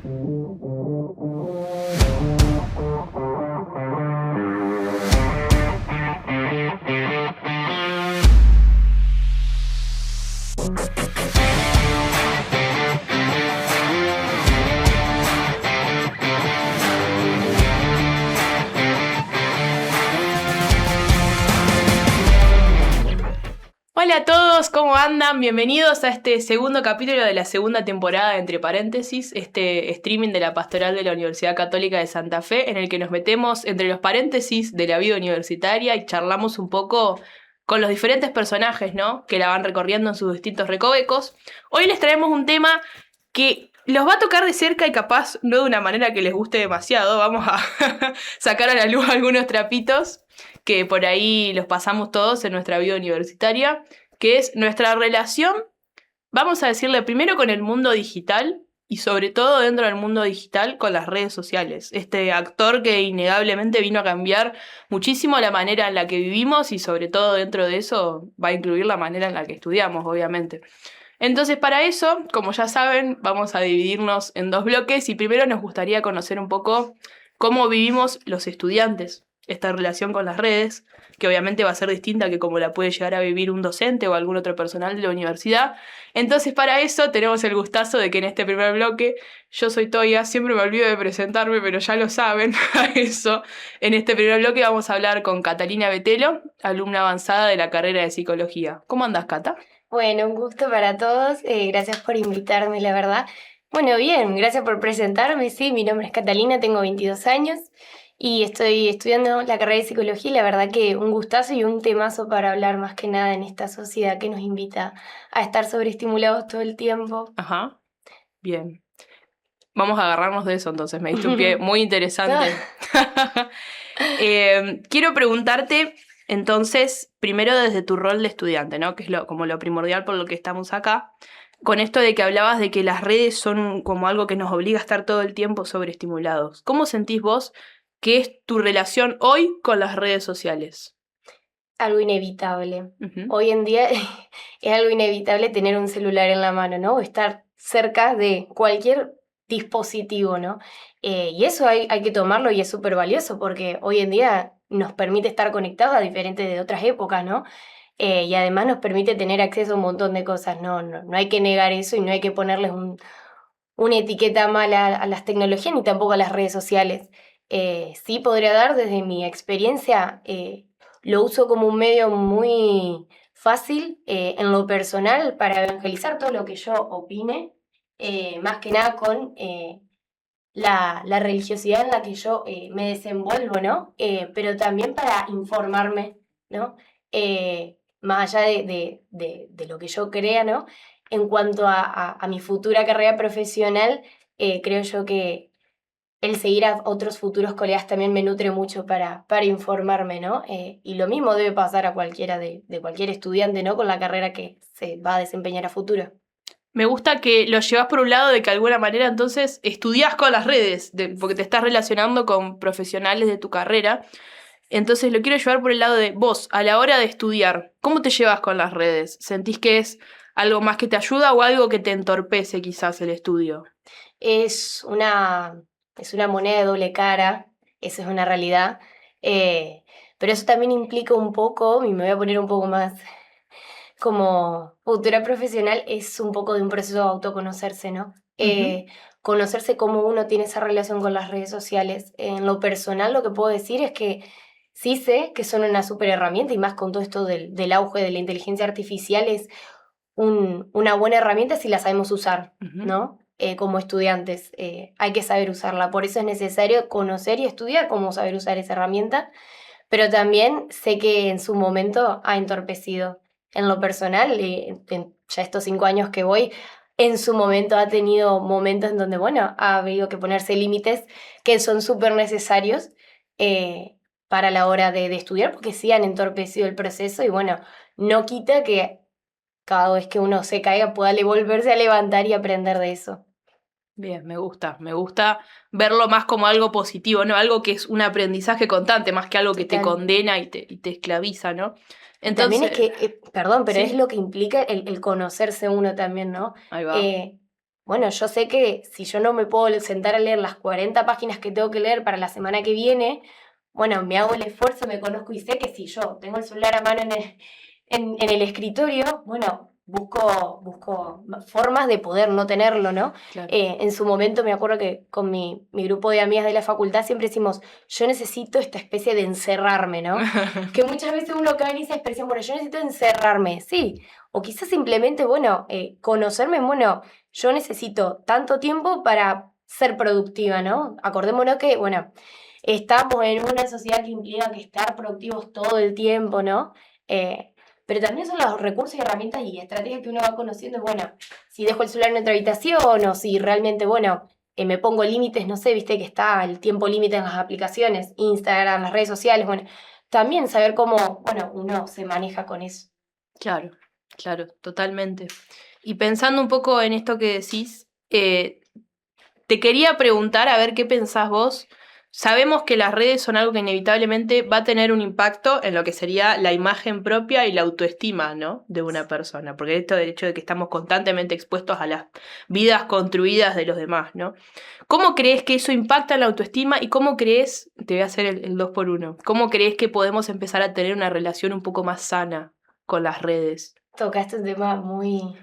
Hola a todos, ¿cómo andan? Bienvenidos a este segundo capítulo de la segunda temporada de Entre Paréntesis, este streaming de la Pastoral de la Universidad Católica de Santa Fe, en el que nos metemos entre los paréntesis de la vida universitaria y charlamos un poco con los diferentes personajes, ¿no?, que la van recorriendo en sus distintos recovecos. Hoy les traemos un tema que los va a tocar de cerca y capaz no de una manera que les guste demasiado. Vamos a sacar a la luz algunos trapitos que por ahí los pasamos todos en nuestra vida universitaria, que es nuestra relación, vamos a decirle primero con el mundo digital y sobre todo dentro del mundo digital con las redes sociales. Este actor que innegablemente vino a cambiar muchísimo la manera en la que vivimos y sobre todo dentro de eso va a incluir la manera en la que estudiamos, obviamente. Entonces, para eso, como ya saben, vamos a dividirnos en dos bloques y primero nos gustaría conocer un poco cómo vivimos los estudiantes esta relación con las redes, que obviamente va a ser distinta que como la puede llegar a vivir un docente o algún otro personal de la universidad. Entonces, para eso tenemos el gustazo de que en este primer bloque, yo soy Toya, siempre me olvido de presentarme, pero ya lo saben, a eso. En este primer bloque vamos a hablar con Catalina Betelo, alumna avanzada de la carrera de Psicología. ¿Cómo andás, Cata? Bueno, un gusto para todos. Gracias por invitarme, la verdad. Bueno, bien, gracias por presentarme. Sí, mi nombre es Catalina, tengo 22 años y estoy estudiando la carrera de Psicología y la verdad que un gustazo y un temazo para hablar más que nada en esta sociedad que nos invita a estar sobreestimulados todo el tiempo. Ajá, bien. Vamos a agarrarnos de eso entonces, me diste un pie muy interesante. Quiero preguntarte, entonces, primero desde tu rol de estudiante, ¿no?, que es como lo primordial por lo que estamos acá, con esto de que hablabas de que las redes son como algo que nos obliga a estar todo el tiempo sobreestimulados. ¿Cómo sentís vos que es tu relación hoy con las redes sociales? Algo inevitable. Uh-huh. Hoy en día es algo inevitable tener un celular en la mano, ¿no? O estar cerca de cualquier dispositivo, ¿no? Y eso hay que tomarlo y es súper valioso porque hoy en día nos permite estar conectados a diferentes de otras épocas, ¿no? Y además nos permite tener acceso a un montón de cosas, no hay que negar eso y no hay que ponerles una etiqueta mala a las tecnologías ni tampoco a las redes sociales. Sí podría dar desde mi experiencia, lo uso como un medio muy fácil en lo personal para evangelizar todo lo que yo opine, más que nada con la religiosidad en la que yo me desenvuelvo, ¿no? Pero también para informarme, ¿no? Más allá de lo que yo crea, ¿no? En cuanto a mi futura carrera profesional, creo yo que el seguir a otros futuros colegas también me nutre mucho para informarme, ¿no? Y lo mismo debe pasar a cualquiera de cualquier estudiante, ¿no? Con la carrera que se va a desempeñar a futuro. Me gusta que lo llevas por un lado de que de alguna manera entonces estudias con las redes, porque te estás relacionando con profesionales de tu carrera. Entonces lo quiero llevar por el lado de vos, a la hora de estudiar, ¿cómo te llevas con las redes? ¿Sentís que es algo más que te ayuda o algo que te entorpece quizás el estudio? Es una moneda de doble cara, eso es una realidad. Pero eso también implica un poco, y me voy a poner un poco más como futura profesional, es un poco de un proceso de autoconocerse, ¿no? Conocerse cómo uno tiene esa relación con las redes sociales. En lo personal, lo que puedo decir es que sí sé que son una súper herramienta, y más con todo esto del auge de la inteligencia artificial, es una buena herramienta si la sabemos usar, ¿no? Como estudiantes, hay que saber usarla. Por eso es necesario conocer y estudiar cómo saber usar esa herramienta, pero también sé que en su momento ha entorpecido. En lo personal, en ya estos 5 años que voy, en su momento ha tenido momentos en donde, bueno, ha habido que ponerse límites que son súper necesarios para la hora de estudiar, porque sí han entorpecido el proceso y, bueno, no quita que cada vez que uno se caiga pueda volverse a levantar y aprender de eso. Bien, me gusta verlo más como algo positivo, ¿no? Algo que es un aprendizaje constante, más que algo que te Total. condena y te esclaviza, ¿no? Y también es Entonces, que, perdón, pero sí, es lo que implica el conocerse uno también, ¿no? ahí va. bueno, yo sé que si yo no me puedo sentar a leer las 40 páginas que tengo que leer para la semana que viene, bueno, me hago el esfuerzo, me conozco y sé que si yo tengo el celular a mano en el escritorio, bueno, busco formas de poder no tenerlo, ¿no? Claro. En su momento me acuerdo que con mi grupo de amigas de la facultad siempre decimos, yo necesito esta especie de encerrarme, ¿no? Que muchas veces uno cae en esa expresión, bueno, yo necesito encerrarme, sí, o quizás simplemente, bueno, conocerme, bueno, yo necesito tanto tiempo para ser productiva, ¿no? Acordémonos que, bueno, estamos en una sociedad que implica que estar productivos todo el tiempo, ¿no? Pero también son los recursos y herramientas y estrategias que uno va conociendo, bueno, si dejo el celular en otra habitación o si realmente, bueno, me pongo límites, no sé, viste que está el tiempo límite en las aplicaciones, Instagram, las redes sociales, bueno, también saber cómo, bueno, uno se maneja con eso. Claro, claro, totalmente. Y pensando un poco en esto que decís, te quería preguntar a ver qué pensás vos. Sabemos que las redes son algo que inevitablemente va a tener un impacto en lo que sería la imagen propia y la autoestima, ¿no? De una persona. Porque esto del hecho de que estamos constantemente expuestos a las vidas construidas de los demás, ¿no? ¿Cómo crees que eso impacta en la autoestima y cómo crees, te voy a hacer el 2x1, cómo crees que podemos empezar a tener una relación un poco más sana con las redes? Tocaste un tema muy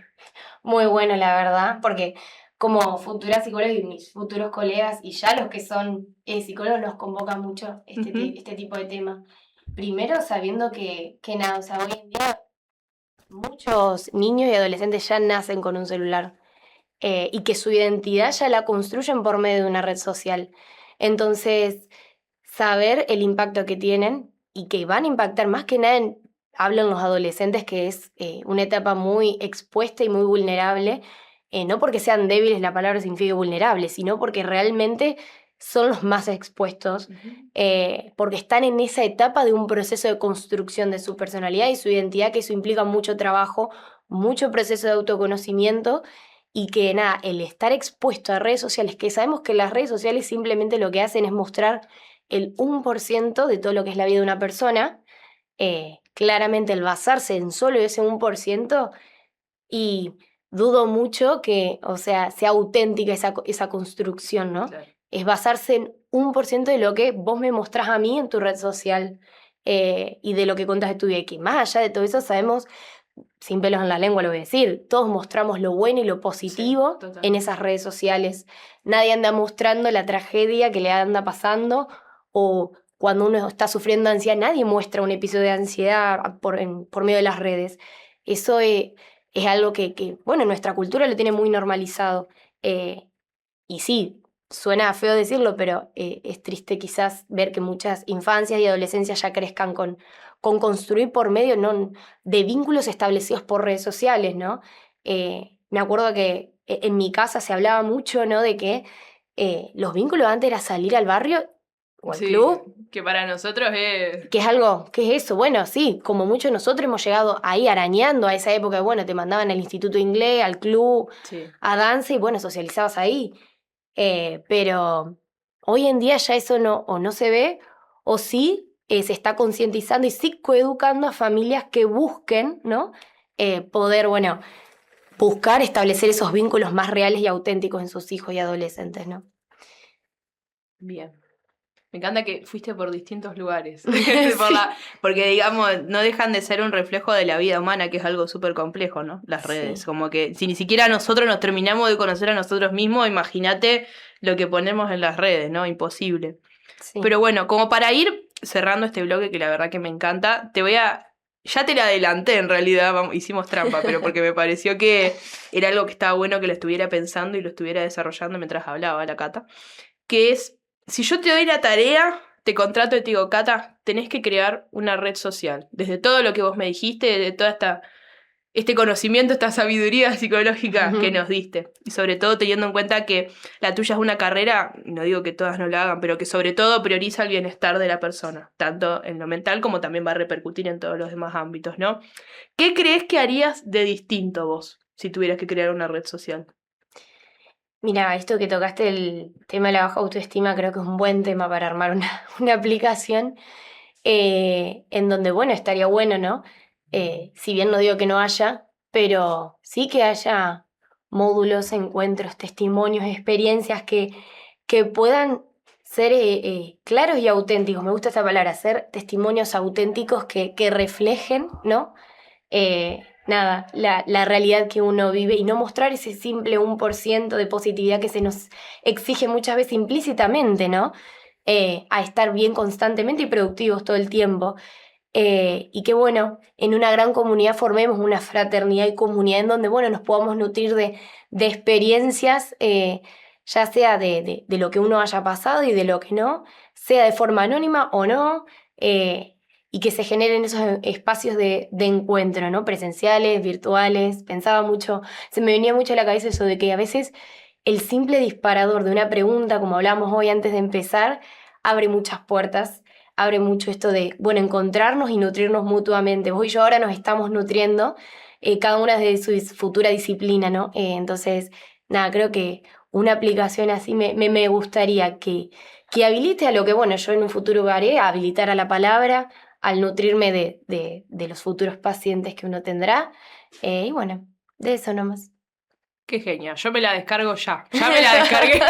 bueno, la verdad, porque como futura psicóloga y mis futuros colegas, y ya los que son psicólogos nos convocan mucho Ujú. este tipo de temas. Primero, sabiendo que nada, o sea, hoy en día muchos niños y adolescentes ya nacen con un celular y que su identidad ya la construyen por medio de una red social. Entonces, saber el impacto que tienen y que van a impactar más que nada hablo en los adolescentes, que es una etapa muy expuesta y muy vulnerable, no porque sean débiles, la palabra significa vulnerable, sino porque realmente son los más expuestos, Ujú. porque están en esa etapa de un proceso de construcción de su personalidad y su identidad, que eso implica mucho trabajo, mucho proceso de autoconocimiento y que nada, el estar expuesto a redes sociales, que sabemos que las redes sociales simplemente lo que hacen es mostrar el 1% de todo lo que es la vida de una persona, claramente el basarse en solo ese 1%, y dudo mucho que, o sea, sea auténtica esa construcción, ¿no? Claro. Es basarse en 1% de lo que vos me mostrás a mí en tu red social y de lo que contás de tu vida. Y que más allá de todo eso sabemos, sin pelos en la lengua lo voy a decir, todos mostramos lo bueno y lo Sí, positivo en totalmente. esas redes sociales. Nadie anda mostrando la tragedia que le anda pasando o cuando uno está sufriendo ansiedad, nadie muestra un episodio de ansiedad por medio de las redes. Eso es algo que, bueno, nuestra cultura lo tiene muy normalizado. Eh, y sí, suena feo decirlo, pero es triste quizás ver que muchas infancias y adolescencias ya crezcan con construir por medio ¿no? de vínculos establecidos por redes sociales, ¿no? Me acuerdo que en mi casa se hablaba mucho, ¿no? De que los vínculos antes era salir al barrio o al Sí, club, que para nosotros es... que es algo, ¿qué es eso? Bueno, sí, como muchos nosotros hemos llegado ahí arañando a esa época, bueno, te mandaban al instituto de inglés, al club, Sí. a danza y bueno, socializabas ahí. Pero hoy en día ya eso no, o no se ve, o sí se está concientizando y sí coeducando a familias que busquen, ¿no? Poder, bueno, buscar establecer esos vínculos más reales y auténticos en sus hijos y adolescentes, ¿no? Bien. Me encanta que fuiste por distintos lugares. Sí, Porque, digamos, no dejan de ser un reflejo de la vida humana, que es algo súper complejo, ¿no? Las redes. sí, Como que si ni siquiera nosotros nos terminamos de conocer a nosotros mismos, imagínate lo que ponemos en las redes, ¿no? Imposible. sí. Pero bueno, como para ir cerrando este bloque, que la verdad que me encanta, te voy a... Ya te la adelanté en realidad, hicimos trampa, pero porque me pareció que era algo que estaba bueno que lo estuviera pensando y lo estuviera desarrollando mientras hablaba la Cata, que es, si yo te doy la tarea, te contrato y te digo, Cata, tenés que crear una red social. Desde todo lo que vos me dijiste, desde toda este conocimiento, esta sabiduría psicológica que nos diste. Y sobre todo teniendo en cuenta que la tuya es una carrera, no digo que todas no la hagan, pero que sobre todo prioriza el bienestar de la persona, tanto en lo mental como también va a repercutir en todos los demás ámbitos, ¿no? ¿Qué crees que harías de distinto vos si tuvieras que crear una red social? Mira, esto que tocaste el tema de la baja autoestima creo que es un buen tema para armar una aplicación en donde, bueno, estaría bueno, ¿no? Si bien no digo que no haya, pero sí que haya módulos, encuentros, testimonios, experiencias que puedan ser claros y auténticos. Me gusta esta palabra, ser testimonios auténticos que reflejen, ¿no? La realidad que uno vive y no mostrar ese simple 1% de positividad que se nos exige muchas veces implícitamente, ¿no? A estar bien constantemente y productivos todo el tiempo. Y que bueno, en una gran comunidad formemos una fraternidad y comunidad en donde, bueno, nos podamos nutrir de experiencias, ya sea de lo que uno haya pasado y de lo que no, sea de forma anónima o no, y que se generen esos espacios de encuentro, ¿no? Presenciales, virtuales. Pensaba mucho, se me venía mucho a la cabeza eso de que a veces el simple disparador de una pregunta, como hablamos hoy antes de empezar, abre muchas puertas, abre mucho esto de, bueno, encontrarnos y nutrirnos mutuamente. Vos y yo ahora nos estamos nutriendo, cada una de su futura disciplina, ¿no? Entonces, nada, creo que una aplicación así me gustaría que habilite a lo que, bueno, yo en un futuro haré, habilitar a la palabra, al nutrirme de los futuros pacientes que uno tendrá. Y bueno, de eso nomás. Qué genial, yo me la descargo ya me la descargué,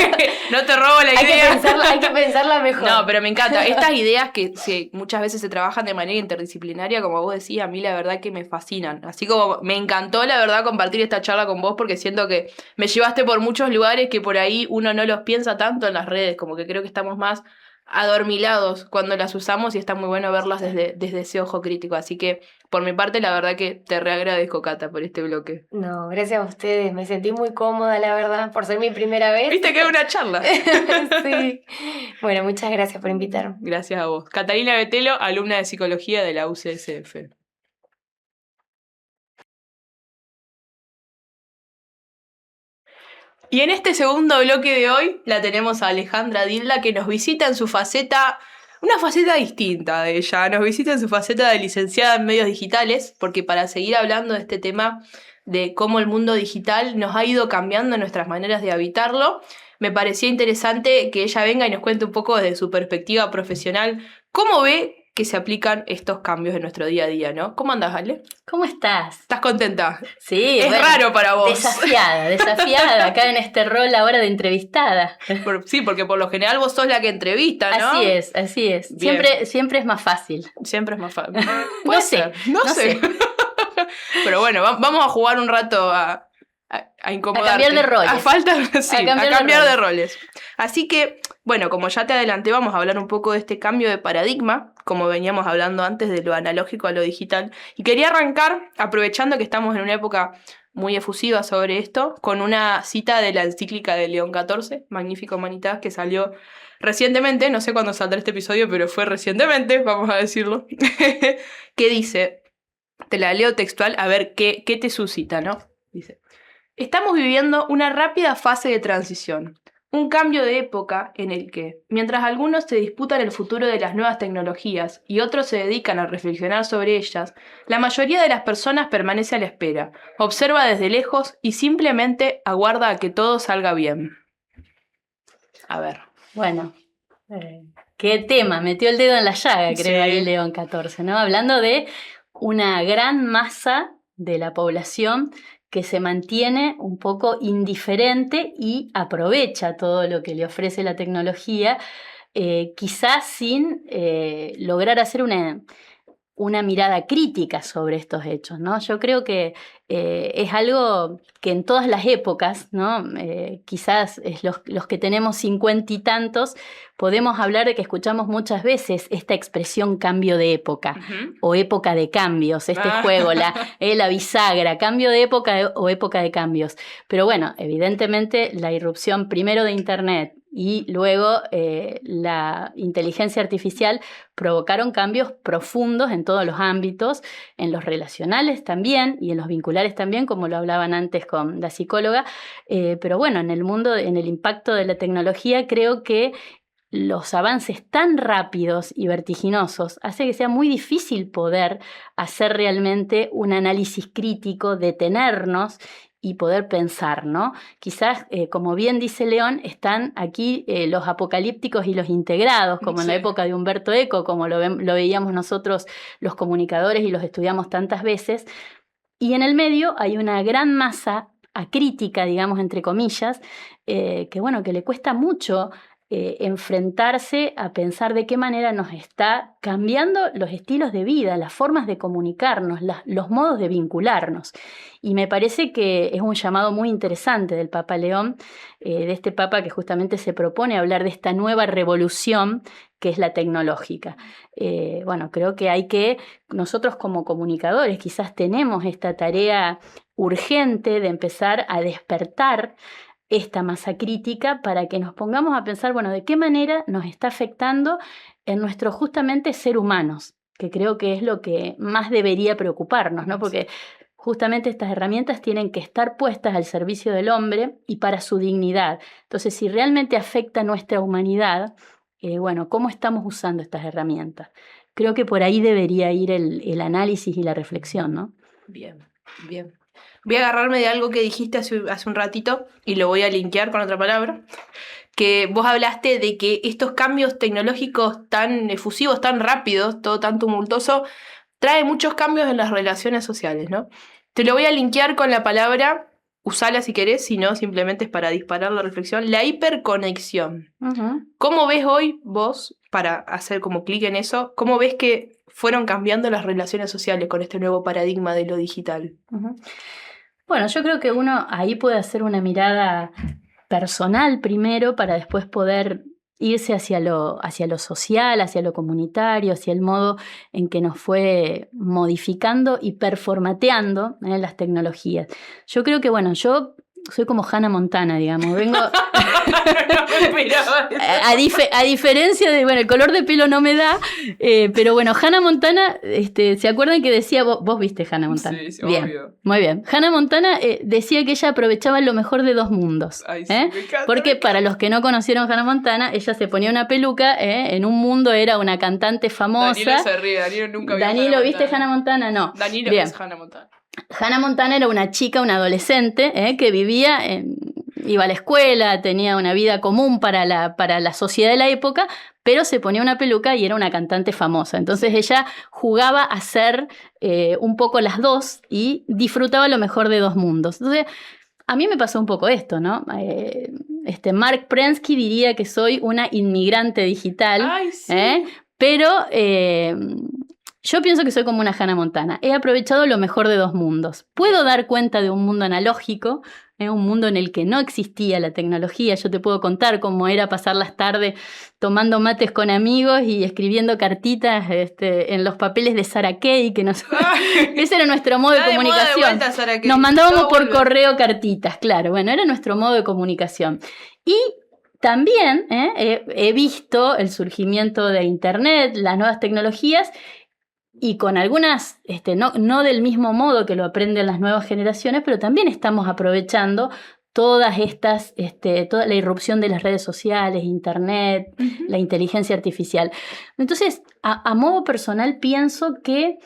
no te robo la idea. Hay que pensarla mejor. No, pero me encanta, estas ideas que muchas veces se trabajan de manera interdisciplinaria, como vos decís, a mí la verdad que me fascinan. Así como me encantó la verdad compartir esta charla con vos porque siento que me llevaste por muchos lugares que por ahí uno no los piensa tanto en las redes, como que creo que estamos más adormilados cuando las usamos y está muy bueno verlas desde ese ojo crítico. Así que, por mi parte, la verdad que te reagradezco, Cata, por este bloque. No, gracias a ustedes. Me sentí muy cómoda, la verdad, por ser mi primera vez. Viste que es una charla. Sí. Bueno, muchas gracias por invitarme. Gracias a vos. Catalina Betelo, alumna de Psicología de la UCSF. Y en este segundo bloque de hoy la tenemos a Alejandra Dilda, que nos visita en su faceta, una faceta distinta de ella, nos visita en su faceta de licenciada en medios digitales, porque para seguir hablando de este tema de cómo el mundo digital nos ha ido cambiando nuestras maneras de habitarlo, me parecía interesante que ella venga y nos cuente un poco desde su perspectiva profesional cómo ve que se aplican estos cambios en nuestro día a día, ¿no? ¿Cómo andás, Ale? ¿Cómo estás? ¿Estás contenta? Sí. Es raro para vos. Desafiada, acá en este rol ahora de entrevistada. Sí, porque por lo general vos sos la que entrevista, ¿no? Así es. Siempre es más fácil. Siempre es más fácil. No sé. Pero bueno, vamos a jugar un rato a incomodarte. A cambiar de roles. A cambiar de roles. Así que, bueno, como ya te adelanté, vamos a hablar un poco de este cambio de paradigma, como veníamos hablando antes, de lo analógico a lo digital. Y quería arrancar, aprovechando que estamos en una época muy efusiva sobre esto, con una cita de la encíclica de León XIV, Magnifica Humanitas, que salió recientemente, no sé cuándo saldrá este episodio, pero fue recientemente, vamos a decirlo, que dice, te la leo textual, a ver qué te suscita, ¿no? Dice: estamos viviendo una rápida fase de transición, un cambio de época en el que, mientras algunos se disputan el futuro de las nuevas tecnologías y otros se dedican a reflexionar sobre ellas, la mayoría de las personas permanece a la espera, observa desde lejos y simplemente aguarda a que todo salga bien. A ver. Bueno, qué tema, metió el dedo en la llaga, creo, ahí León XIV, ¿no? Hablando de una gran masa de la población que se mantiene un poco indiferente y aprovecha todo lo que le ofrece la tecnología, quizás sin lograr hacer una mirada crítica sobre estos hechos, ¿no? Yo creo que es algo que en todas las épocas, ¿no? Quizás los que tenemos 50 y tantos, podemos hablar de que escuchamos muchas veces esta expresión cambio de época o época de cambios, juego, la bisagra, cambio de época o época de cambios. Pero bueno, evidentemente la irrupción primero de Internet y luego la inteligencia artificial provocaron cambios profundos en todos los ámbitos, en los relacionales también y en los vinculares también, como lo hablaban antes con la psicóloga. Pero bueno, en el mundo, en el impacto de la tecnología, creo que los avances tan rápidos y vertiginosos hace que sea muy difícil poder hacer realmente un análisis crítico, detenernos y poder pensar, ¿no? Quizás, como bien dice León, están aquí los apocalípticos y los integrados, como en la época de Humberto Eco, como lo veíamos nosotros los comunicadores y los estudiamos tantas veces. Y en el medio hay una gran masa acrítica, digamos, entre comillas, que bueno, que le cuesta mucho enfrentarse a pensar de qué manera nos está cambiando los estilos de vida, las formas de comunicarnos, los modos de vincularnos. Y me parece que es un llamado muy interesante del Papa León, de este Papa que justamente se propone hablar de esta nueva revolución que es la tecnológica. Bueno, creo que nosotros como comunicadores quizás tenemos esta tarea urgente de empezar a despertar esta masa crítica para que nos pongamos a pensar, bueno, de qué manera nos está afectando en nuestro justamente ser humanos, que creo que es lo que más debería preocuparnos, ¿no? Porque justamente estas herramientas tienen que estar puestas al servicio del hombre y para su dignidad. Entonces, si realmente afecta a nuestra humanidad, bueno, ¿cómo estamos usando estas herramientas? Creo que por ahí debería ir el análisis y la reflexión, ¿no? Bien, bien. Voy a agarrarme de algo que dijiste hace un ratito y lo voy a linkear con otra palabra, que vos hablaste de que estos cambios tecnológicos tan efusivos, tan rápidos, todo tan tumultuoso, trae muchos cambios en las relaciones sociales, ¿no? Te lo voy a linkear con la palabra, usala si querés, si no, simplemente es para disparar la reflexión, la hiperconexión. Uh-huh. ¿Cómo ves hoy vos, para hacer como clic en eso, cómo ves que fueron cambiando las relaciones sociales con este nuevo paradigma de lo digital? Uh-huh. Bueno, yo creo que uno ahí puede hacer una mirada personal primero para después poder irse hacia lo social, hacia lo comunitario, hacia el modo en que nos fue modificando y performateando las tecnologías. Yo creo que, bueno, yo soy como Hannah Montana, digamos, vengo... a diferencia de, bueno, el color de pelo no me da, pero bueno, Hannah Montana, ¿se acuerdan que decía, vos viste Hannah Montana? Sí, bien, obvio. Muy bien. Hannah Montana decía que ella aprovechaba lo mejor de dos mundos. Ay, sí, me encanta, porque para los que no conocieron Hannah Montana, ella se ponía una peluca, en un mundo era una cantante famosa. Danilo se ríe, Danilo nunca vio Danilo, ¿viste Hannah Montana? No. Danilo bien. es Hannah Montana. Hannah Montana era una chica, una adolescente, que vivía, iba a la escuela, tenía una vida común para la sociedad de la época, pero se ponía una peluca y era una cantante famosa. Entonces ella jugaba a ser un poco las dos y disfrutaba lo mejor de dos mundos. Entonces, a mí me pasó un poco esto, ¿no? Mark Prensky diría que soy una inmigrante digital. Ay, sí. Pero yo pienso que soy como una Hannah Montana. He aprovechado lo mejor de dos mundos. Puedo dar cuenta de un mundo analógico, un mundo en el que no existía la tecnología. Yo te puedo contar cómo era pasar las tardes tomando mates con amigos y escribiendo cartitas en los papeles de Sarah Kay, que ese era nuestro modo de comunicación. Nos mandábamos por correo cartitas, claro. Bueno, era nuestro modo de comunicación. Y también he visto el surgimiento de Internet, las nuevas tecnologías, y con algunas, no del mismo modo que lo aprenden las nuevas generaciones, pero también estamos aprovechando todas estas, toda la irrupción de las redes sociales, Internet, uh-huh, la inteligencia artificial. Entonces, a modo personal pienso que,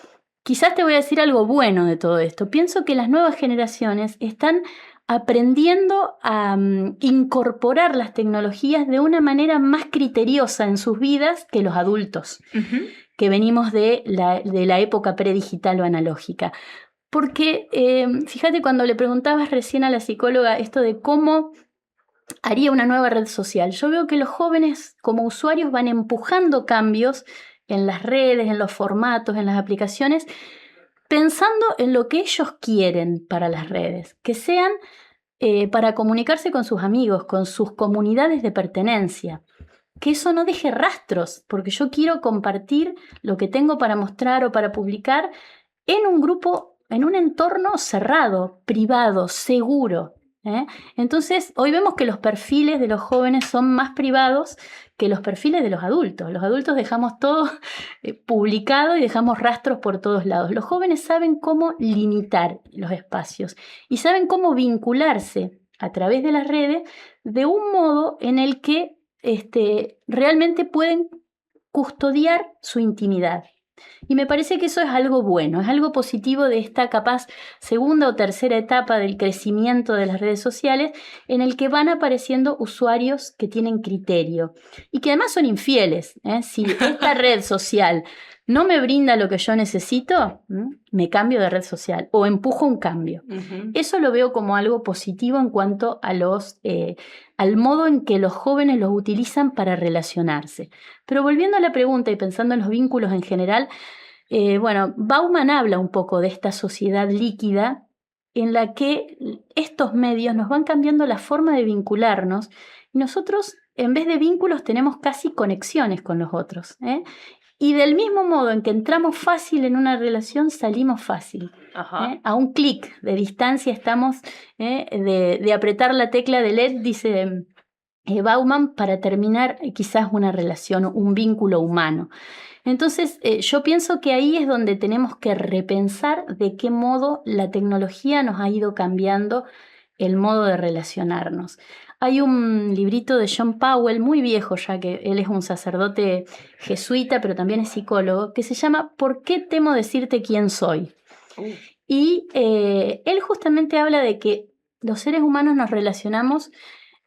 quizás te voy a decir algo bueno de todo esto, pienso que las nuevas generaciones están aprendiendo a incorporar las tecnologías de una manera más criteriosa en sus vidas que los adultos, uh-huh, que venimos de la época predigital o analógica. Porque, fíjate, cuando le preguntabas recién a la psicóloga esto de cómo haría una nueva red social, yo veo que los jóvenes como usuarios van empujando cambios en las redes, en los formatos, en las aplicaciones, pensando en lo que ellos quieren para las redes, que sean para comunicarse con sus amigos, con sus comunidades de pertenencia. Que eso no deje rastros, porque yo quiero compartir lo que tengo para mostrar o para publicar en un grupo, en un entorno cerrado, privado, seguro. Entonces, hoy vemos que los perfiles de los jóvenes son más privados que los perfiles de los adultos. Los adultos dejamos todo publicado y dejamos rastros por todos lados. Los jóvenes saben cómo limitar los espacios y saben cómo vincularse a través de las redes de un modo en el que realmente pueden custodiar su intimidad. Y me parece que eso es algo bueno, es algo positivo de esta capaz segunda o tercera etapa del crecimiento de las redes sociales, en el que van apareciendo usuarios que tienen criterio y que además son infieles. Si esta red social no me brinda lo que yo necesito, me cambio de red social o empujo un cambio. Eso lo veo como algo positivo en cuanto a al modo en que los jóvenes los utilizan para relacionarse. Pero volviendo a la pregunta y pensando en los vínculos en general, Bauman habla un poco de esta sociedad líquida en la que estos medios nos van cambiando la forma de vincularnos y nosotros, en vez de vínculos, tenemos casi conexiones con los otros. Y del mismo modo en que entramos fácil en una relación, salimos fácil. A un clic de distancia estamos de apretar la tecla de LED, dice Bauman, para terminar quizás una relación, un vínculo humano. Entonces, yo pienso que ahí es donde tenemos que repensar de qué modo la tecnología nos ha ido cambiando el modo de relacionarnos. Hay un librito de John Powell, muy viejo ya, que él es un sacerdote jesuita, pero también es psicólogo, que se llama ¿Por qué temo decirte quién soy? Y él justamente habla de que los seres humanos nos relacionamos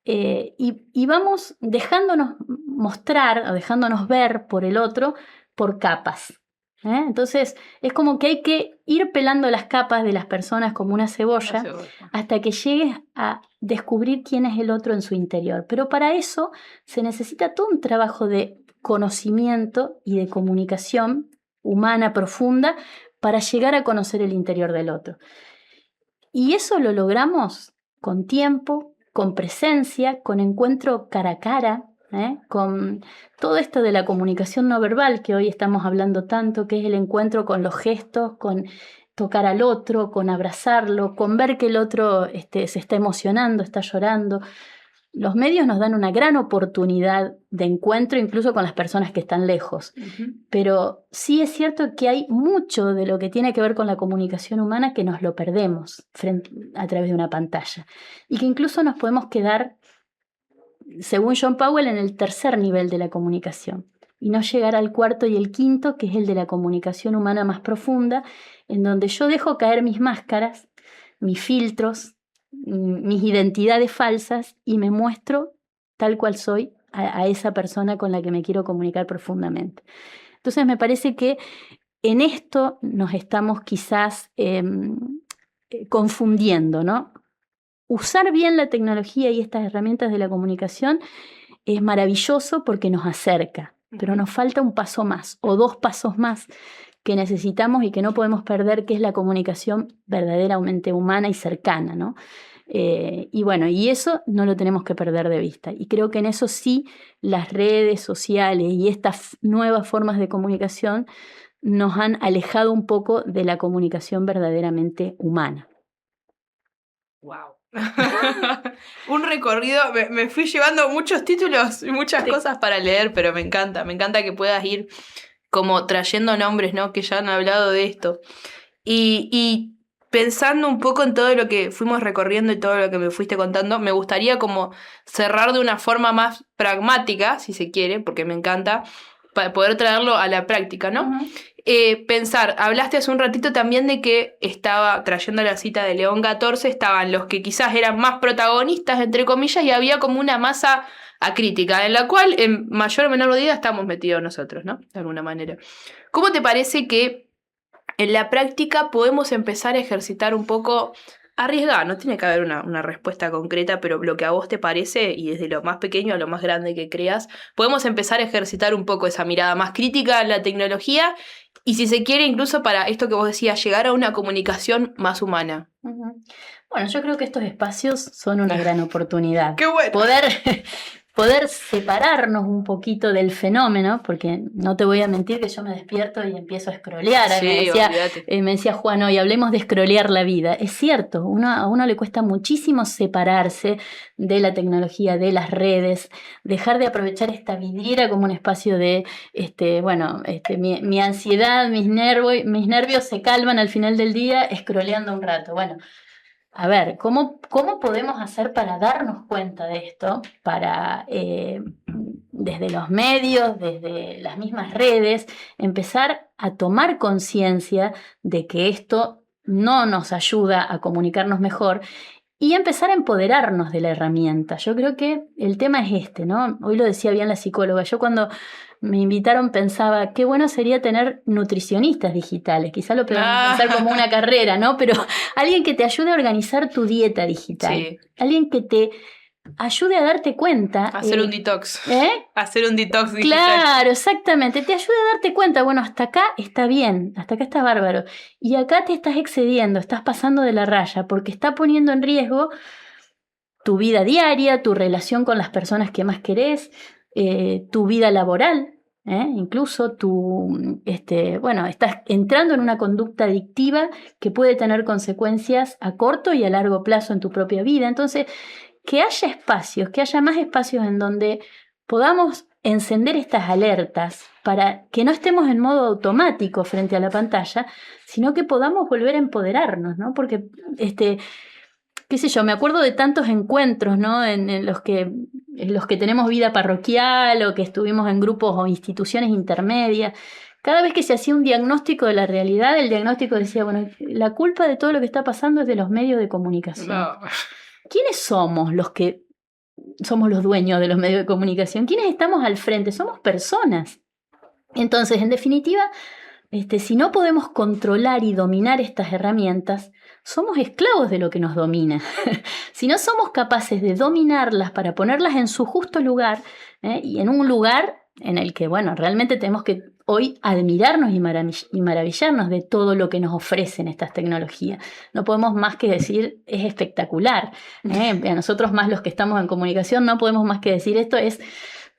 y vamos dejándonos mostrar o dejándonos ver por el otro por capas. Entonces es como que hay que ir pelando las capas de las personas como una cebolla hasta que llegues a descubrir quién es el otro en su interior. Pero para eso se necesita todo un trabajo de conocimiento y de comunicación humana profunda para llegar a conocer el interior del otro. Y eso lo logramos con tiempo, con presencia, con encuentro cara a cara, con todo esto de la comunicación no verbal que hoy estamos hablando tanto, que es el encuentro con los gestos, con tocar al otro, con abrazarlo, con ver que el otro se está emocionando, está llorando. Los medios nos dan una gran oportunidad de encuentro incluso con las personas que están lejos. Pero sí es cierto que hay mucho de lo que tiene que ver con la comunicación humana que nos lo perdemos a través de una pantalla. Y que incluso nos podemos quedar, según John Powell, en el tercer nivel de la comunicación y no llegar al cuarto y el quinto, que es el de la comunicación humana más profunda, en donde yo dejo caer mis máscaras, mis filtros, mis identidades falsas y me muestro tal cual soy a esa persona con la que me quiero comunicar profundamente. Entonces me parece que en esto nos estamos quizás confundiendo, ¿no? Usar bien la tecnología y estas herramientas de la comunicación es maravilloso porque nos acerca, pero nos falta un paso más o dos pasos más que necesitamos y que no podemos perder, que es la comunicación verdaderamente humana y cercana, ¿no? Y eso no lo tenemos que perder de vista. Y creo que en eso sí las redes sociales y estas nuevas formas de comunicación nos han alejado un poco de la comunicación verdaderamente humana. ¡Wow! Un recorrido, me fui llevando muchos títulos y muchas cosas para leer, pero me encanta que puedas ir como trayendo nombres, ¿no? Que ya han hablado de esto. Y pensando un poco en todo lo que fuimos recorriendo y todo lo que me fuiste contando, me gustaría como cerrar de una forma más pragmática, si se quiere, porque me encanta, para poder traerlo a la práctica, ¿no? Pensar, hablaste hace un ratito también de que estaba, trayendo la cita de León XIV, estaban los que quizás eran más protagonistas, entre comillas, y había como una masa acrítica, en la cual en mayor o menor medida estamos metidos nosotros, ¿no? De alguna manera. ¿Cómo te parece que en la práctica podemos empezar a ejercitar un poco, arriesgar? No tiene que haber una respuesta concreta, pero lo que a vos te parece, y desde lo más pequeño a lo más grande que creas, podemos empezar a ejercitar un poco esa mirada más crítica en la tecnología y, si se quiere, incluso para esto que vos decías, llegar a una comunicación más humana. Bueno, yo creo que estos espacios son una gran oportunidad. ¡Qué bueno! Poder separarnos un poquito del fenómeno, porque no te voy a mentir que yo me despierto y empiezo a scrollear. Sí, me decía Juan hoy, hablemos de scrollear la vida. Es cierto, a uno le cuesta muchísimo separarse de la tecnología, de las dejar de aprovechar esta vidriera como un espacio de, mi ansiedad, mis nervios se calman al final del día scrolleando un rato. Bueno, a ver, ¿cómo podemos hacer para darnos cuenta de esto? Para desde los medios, desde las mismas redes, empezar a tomar conciencia de que esto no nos ayuda a comunicarnos mejor y empezar a empoderarnos de la herramienta. Yo creo que el tema es este, ¿no? Hoy lo decía bien la psicóloga. Yo cuando me invitaron pensaba, qué bueno sería tener nutricionistas digitales. Quizá lo podemos pensar como una carrera, ¿no? Pero alguien que te ayude a organizar tu dieta digital. Sí. Alguien que te ayude a darte cuenta. Hacer un detox. Hacer un detox digital. Claro, exactamente. Te ayude a darte cuenta, bueno, hasta acá está bien, hasta acá está bárbaro. Y acá te estás excediendo, estás pasando de la raya, porque está poniendo en riesgo tu vida diaria, tu relación con las personas que más querés, tu vida laboral. Incluso estás entrando en una conducta adictiva que puede tener consecuencias a corto y a largo plazo en tu propia vida. Entonces, que haya espacios, que haya más espacios en donde podamos encender estas alertas para que no estemos en modo automático frente a la pantalla, sino que podamos volver a empoderarnos, ¿no? Porque, qué sé yo, me acuerdo de tantos encuentros, ¿no? en los que tenemos vida parroquial o que estuvimos en grupos o instituciones intermedias. Cada vez que se hacía un diagnóstico de la realidad, el diagnóstico decía, bueno, la culpa de todo lo que está pasando es de los medios de comunicación. No. ¿Quiénes somos los que somos los dueños de los medios de comunicación? ¿Quiénes estamos al frente? Somos personas. Entonces, en definitiva, si no podemos controlar y dominar estas herramientas, somos esclavos de lo que nos domina. Si no somos capaces de dominarlas para ponerlas en su justo lugar, y en un lugar en el que, bueno, realmente tenemos que hoy admirarnos y maravillarnos de todo lo que nos ofrecen estas tecnologías. No podemos más que decir, es espectacular. A nosotros más los que estamos en comunicación no podemos más que decir,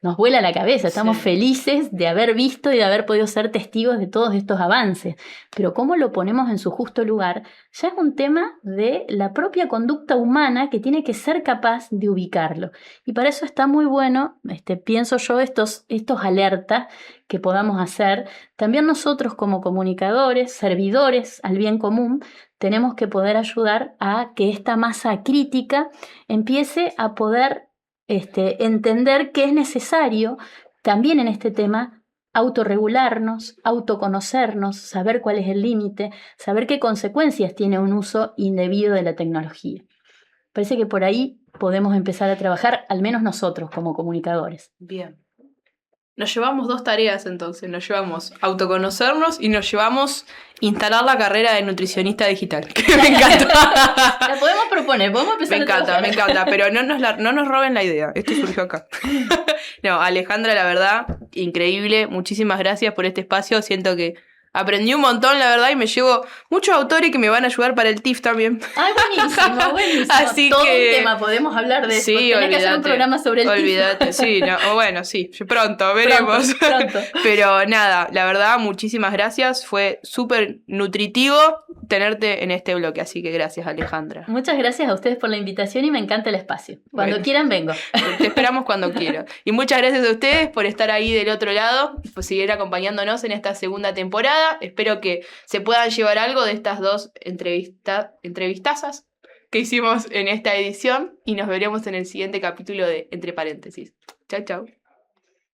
nos vuela la cabeza, estamos felices de haber visto y de haber podido ser testigos de todos estos avances. Pero cómo lo ponemos en su justo lugar ya es un tema de la propia conducta humana que tiene que ser capaz de ubicarlo. Y para eso está muy bueno, pienso yo, estos alertas que podamos hacer. También nosotros como comunicadores, servidores al bien común, tenemos que poder ayudar a que esta masa crítica empiece a poder entender que es necesario también en este tema autorregularnos, autoconocernos, saber cuál es el límite, saber qué consecuencias tiene un uso indebido de la tecnología. Parece que por ahí podemos empezar a trabajar, al menos nosotros como comunicadores. Bien. Nos llevamos 2 tareas entonces, nos llevamos autoconocernos y nos llevamos instalar la carrera de nutricionista digital, que me encanta. La podemos proponer, podemos empezar a trabajar. Me encanta, pero no nos roben la idea, esto surgió acá. No, Alejandra, la verdad, increíble, muchísimas gracias por este espacio, siento que aprendí un montón, la verdad, y me llevo muchos autores que me van a ayudar para el TIF también. Ay, buenísimo. Así todo que... un tema, podemos hablar de eso. Sí, Tenés que hacer un programa sobre el TIF. Olvídate, sí, bueno, sí, pronto, veremos. Pronto. Pero nada, la verdad, muchísimas gracias, fue súper nutritivo tenerte en este bloque, así que gracias, Alejandra. Muchas gracias a ustedes por la invitación y me encanta el espacio. Cuando quieran vengo. Te esperamos cuando quieras. Y muchas gracias a ustedes por estar ahí del otro lado, por seguir acompañándonos en esta segunda temporada. Espero que se puedan llevar algo de estas 2 entrevistazas que hicimos en esta edición y nos veremos en el siguiente capítulo de Entre Paréntesis. Chau, chau.